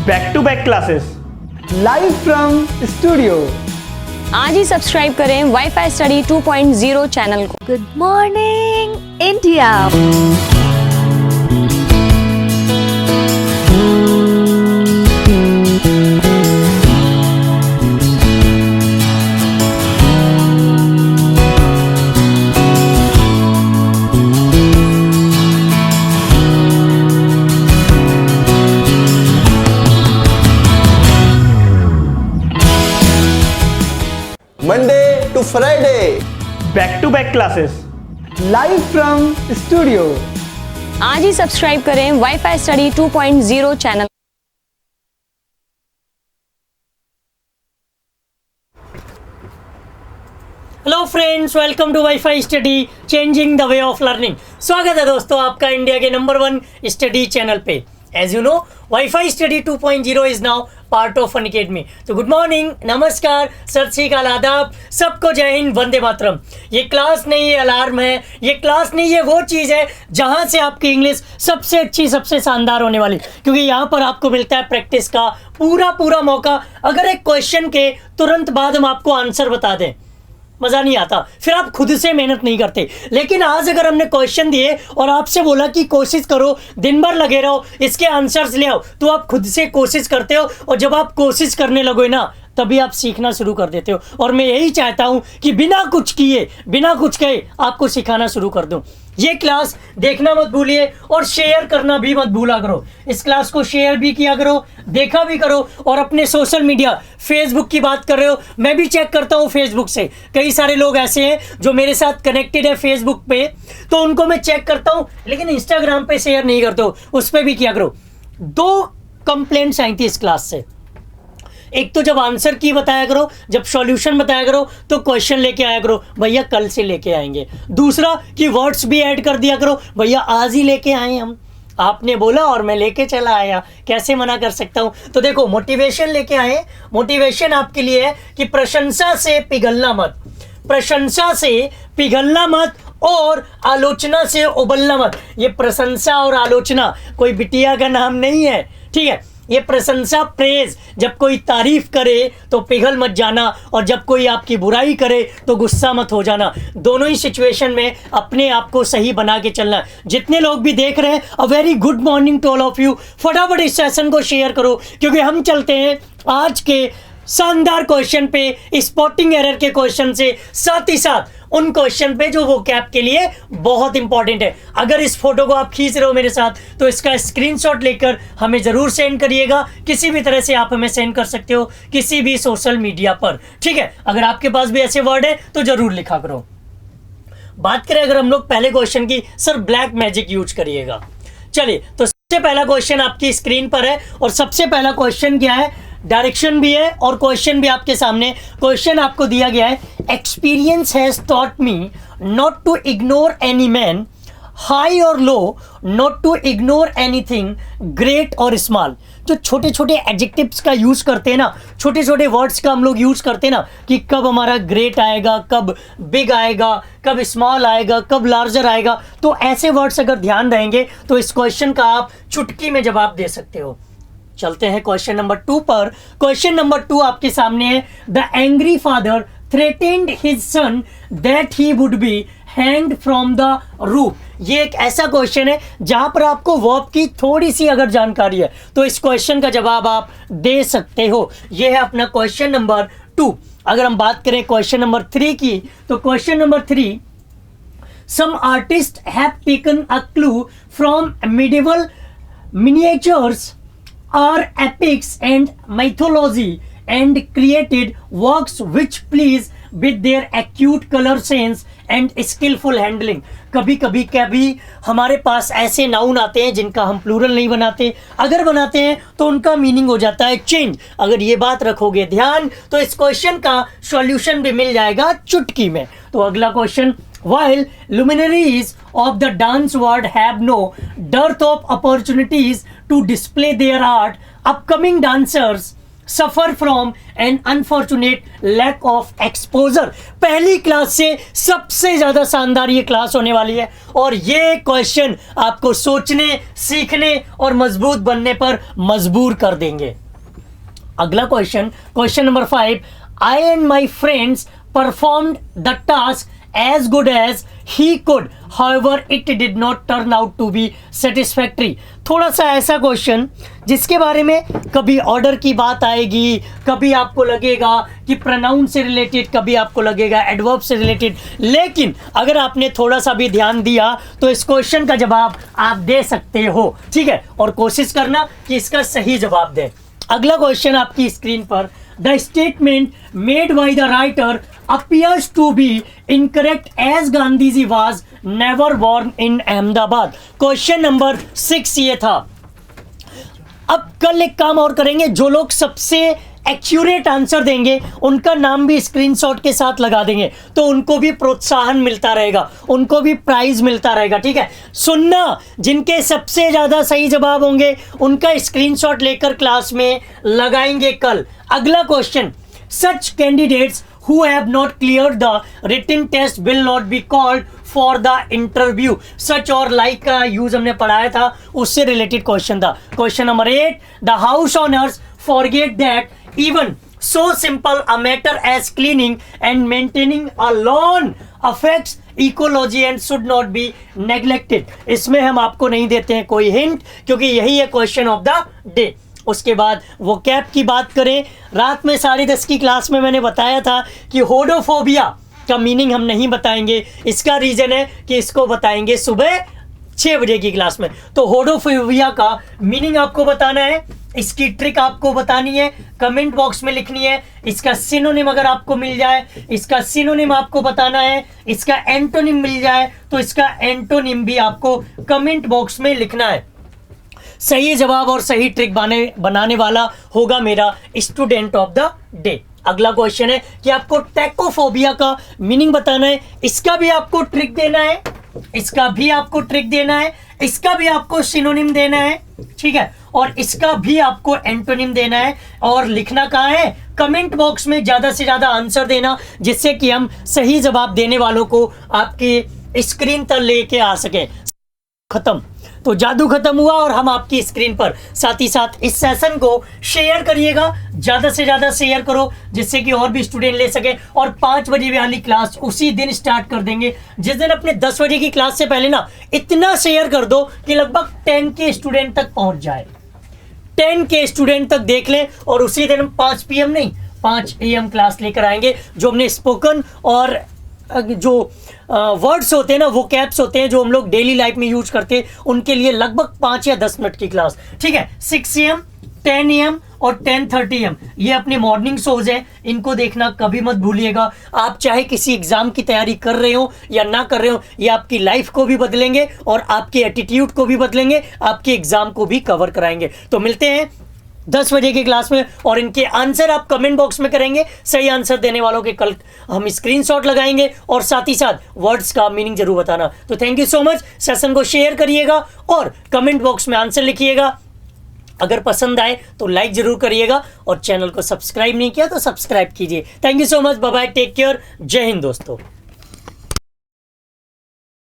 Back to back classes live from studio. आज ही subscribe करें वाईफाई स्टडी 2.0 चैनल को। Good morning India. Monday to Friday back to back classes live from studio. आज ही subscribe करें WiFi study 2.0 channel. Hello friends, welcome to WiFi study changing the way of learning. स्वागत है दोस्तों आपका India के number 1 study channel पे। As you know, WiFi study 2.0 is now part of Unacademy. तो गुड मॉर्निंग, नमस्कार, सत श्री अकाल, आदाब, सबको जय हिंद, वंदे मातरम। ये क्लास नहीं, ये अलार्म है, ये क्लास नहीं, ये वो चीज़ है जहाँ से आपकी इंग्लिश सबसे अच्छी, सबसे शानदार होने वाली, क्योंकि यहाँ पर आपको मिलता है प्रैक्टिस का पूरा मौका। अगर एक क्वेश्चन के तुरंत बाद हम आपको आंसर बता दें, मज़ा नहीं आता, फिर आप खुद से मेहनत नहीं करते। लेकिन आज अगर हमने क्वेश्चन दिए और आपसे बोला कि कोशिश करो, दिन भर लगे रहो, इसके आंसर्स ले आओ, तो आप खुद से कोशिश करते हो। और जब आप कोशिश करने लगो ना, तभी आप सीखना शुरू कर देते हो। और मैं यही चाहता हूँ कि बिना कुछ किए, बिना कुछ कहे आपको सिखाना शुरू कर दूँ। ये क्लास देखना मत भूलिए और शेयर करना भी मत भूला करो। इस क्लास को शेयर भी किया करो, देखा भी करो। और अपने सोशल मीडिया, फेसबुक की बात कर रहे हो, मैं भी चेक करता हूँ फेसबुक से। कई सारे लोग ऐसे हैं जो मेरे साथ कनेक्टेड है फेसबुक पे, तो उनको मैं चेक करता हूँ, लेकिन इंस्टाग्राम पे शेयर नहीं करते हो, उस पर भी किया करो। 2 कंप्लेंट्स आई थी इस क्लास से। एक तो जब आंसर की बताया करो, जब सॉल्यूशन बताया करो, तो क्वेश्चन लेके आया करो, भैया कल से लेके आएंगे। दूसरा कि वर्ड्स भी ऐड कर दिया करो, भैया आज ही लेके आए हम, आपने बोला और मैं लेके चला आया, कैसे मना कर सकता हूँ। तो देखो, मोटिवेशन लेके आए। मोटिवेशन आपके लिए है कि प्रशंसा से पिघलना मत, प्रशंसा से पिघलना मत और आलोचना से उबलना मत। ये प्रशंसा और आलोचना कोई बिटिया का नाम नहीं है, ठीक है। ये प्रशंसा, प्रेज, जब कोई तारीफ करे तो पिघल मत जाना, और जब कोई आपकी बुराई करे तो गुस्सा मत हो जाना। दोनों ही सिचुएशन में अपने आप को सही बना के चलना। जितने लोग भी देख रहे हैं, a very good morning to all of you. फटाफट इस सेशन को शेयर करो, क्योंकि हम चलते हैं आज के शानदार क्वेश्चन पे, स्पॉटिंग एरर के क्वेश्चन से, साथ ही साथ उन क्वेश्चन पे जो वोकैब के लिए बहुत इंपॉर्टेंट है। अगर इस फोटो को आप खींच रहे हो मेरे साथ, तो इसका स्क्रीनशॉट लेकर हमें ज़रूर सेंड करिएगा। किसी भी तरह से आप हमें सेंड कर सकते हो, किसी भी सोशल मीडिया पर, ठीक है। अगर आपके पास भी ऐसे वर्ड है तो ज़रूर लिखा करो। बात करें अगर हम लोग पहले क्वेश्चन की, सर ब्लैक मैजिक यूज करिएगा। चलिए, तो सबसे पहला क्वेश्चन आपकी स्क्रीन पर है, और सबसे पहला क्वेश्चन क्या है, डायरेक्शन भी है और क्वेश्चन भी आपके सामने। क्वेश्चन आपको दिया गया है, experience has taught me not to ignore any man, high और low, not to ignore anything great और स्मॉल। जो छोटे छोटे एडजेक्टिव्स का यूज़ करते हैं ना, छोटे छोटे वर्ड्स का हम लोग यूज़ करते हैं ना, कि कब हमारा ग्रेट आएगा, कब बिग आएगा, कब स्मॉल आएगा, कब लार्जर आएगा। तो ऐसे वर्ड्स अगर ध्यान रहेंगे तो इस क्वेश्चन का आप चुटकी में जवाब दे सकते हो। चलते हैं क्वेश्चन नंबर 2 पर। क्वेश्चन नंबर 2 आपके सामने है, the angry father threatened his son that he would be hanged from the roof. ये एक ऐसा क्वेश्चन है जहां पर आपको वर्ब की थोड़ी सी अगर जानकारी है तो इस क्वेश्चन का जवाब आप दे सकते हो। ये है अपना क्वेश्चन नंबर 2। अगर हम बात करें क्वेश्चन नंबर 3 की, तो question number 3, some artist have taken a clue from medieval miniatures are epics and mythology and created works which please with their acute color sense and skillful handling। कभी कभी हमारे पास ऐसे नाउन आते हैं जिनका हम प्लूरल नहीं बनाते, अगर बनाते हैं तो उनका मीनिंग हो जाता है चेंज। अगर ये बात रखोगे ध्यान, तो इस क्वेश्चन का सॉल्यूशन भी मिल जाएगा चुटकी में। तो अगला question, while luminaries of the dance world have no dearth of opportunities to display their art, upcoming dancers suffer from an unfortunate lack of exposure. पहली क्लास से सबसे ज्यादा शानदार ये क्लास होने वाली है और ये क्वेश्चन आपको सोचने, सीखने और मजबूत बनने पर मजबूर कर देंगे। अगला question number 5, I and my friends performed the task as good as he could, however it did not turn out to be satisfactory। थोड़ा सा ऐसा क्वेश्चन जिसके बारे में कभी ऑर्डर की बात आएगी, कभी आपको लगेगा कि प्रोनाउन से रिलेटेड, कभी आपको लगेगा एडवर्ब से रिलेटेड, लेकिन अगर आपने थोड़ा सा भी ध्यान दिया तो इस क्वेश्चन का जवाब आप दे सकते हो, ठीक है, और कोशिश करना कि इसका सही जवाब दें। अगला क्वेश्चन आपकी स्क्रीन पर, the statement made by the writer appears to be incorrect as Gandhi ji was never born in Ahmedabad. Question number 6 ये था। अब कल एक काम और करेंगे, जो लोग सबसे एक्यूरेट आंसर देंगे उनका नाम भी स्क्रीनशॉट के साथ लगा देंगे, तो उनको भी प्रोत्साहन मिलता रहेगा, उनको भी प्राइज मिलता रहेगा, ठीक है। सुनना, जिनके सबसे ज्यादा सही जवाब होंगे उनका स्क्रीनशॉट लेकर क्लास में लगाएंगे कल। अगला question, such candidates who have not cleared the written test will not be called for the interview। सच और लाइक का यूज हमने पढ़ाया था, उससे रिलेटेड क्वेश्चन था। Question number 8, the house owners forget that even so simple a matter as cleaning and maintaining a lawn affects ecology and should not be neglected। इसमें हम आपको नहीं देते हैं कोई हिंट, क्योंकि यही है क्वेश्चन ऑफ द डे। उसके बाद वो कैप की बात करें, रात में 10:30 की क्लास में मैंने बताया था कि होडोफोबिया का मीनिंग हम नहीं बताएंगे। इसका रीजन है कि इसको बताएंगे सुबह 6 बजे की क्लास में। तो होडोफोबिया का मीनिंग आपको बताना है, इसकी ट्रिक आपको बतानी है, कमेंट बॉक्स में लिखनी है। इसका सिनोनिम अगर आपको मिल जाए, इसका सिनोनिम आपको बताना है। इसका एंटोनिम मिल जाए तो इसका एंटोनिम भी आपको कमेंट बॉक्स में लिखना है। सही जवाब और सही ट्रिक बनाने वाला होगा मेरा स्टूडेंट ऑफ द डे। अगला क्वेश्चन है कि आपको टैकोफोबिया का मीनिंग बताना है, इसका भी आपको ट्रिक देना है, इसका भी आपको ट्रिक देना है, इसका भी आपको सिनोनिम देना है, ठीक है, और इसका भी आपको एंटोनिम देना है। और लिखना कहाँ है? कमेंट बॉक्स में ज्यादा से ज्यादा आंसर देना, जिससे कि हम सही जवाब देने वालों को आपके स्क्रीन पर लेके आ सके। खत्म, तो जादू खत्म हुआ और हम आपकी स्क्रीन पर। साथ ही साथ इस सेशन को शेयर करिएगा, ज्यादा से ज्यादा शेयर करो, जिससे कि और भी स्टूडेंट ले सके। और 5 बजे वाली क्लास उसी दिन स्टार्ट कर देंगे, जिस दिन अपने 10 बजे की क्लास से पहले ना इतना शेयर कर दो कि लगभग 10 के स्टूडेंट तक पहुंच जाए, 10 के स्टूडेंट तक देख लें। और उसी दिन हम 5 PM नहीं 5 AM क्लास लेकर आएंगे, जो हमने स्पोकन और जो वर्ड्स होते हैं ना, वो कैप्स होते हैं जो हम लोग डेली लाइफ में यूज करते हैं, उनके लिए लगभग 5 या 10 मिनट की क्लास, ठीक है। 6 AM, 10 AM और 10:30 AM ये अपने मॉर्निंग शोज हैं, इनको देखना कभी मत भूलिएगा। आप चाहे किसी एग्जाम की तैयारी कर रहे हो या ना कर रहे हो, ये आपकी लाइफ को भी बदलेंगे और आपके एटीट्यूड को भी बदलेंगे, आपके एग्जाम को भी कवर कराएंगे। तो मिलते हैं 10 बजे की क्लास में, और इनके आंसर आप कमेंट बॉक्स में करेंगे। सही आंसर देने वालों के कल हम स्क्रीनशॉट लगाएंगे और साथ ही साथ वर्ड्स का मीनिंग जरूर बताना। तो thank you so much. Session को शेयर करिएगा और कमेंट बॉक्स में आंसर लिखिएगा। अगर पसंद आए तो लाइक जरूर करिएगा, और चैनल को सब्सक्राइब नहीं किया तो सब्सक्राइब कीजिए। Thank you so much, bye bye, take care, जय हिंद दोस्तों।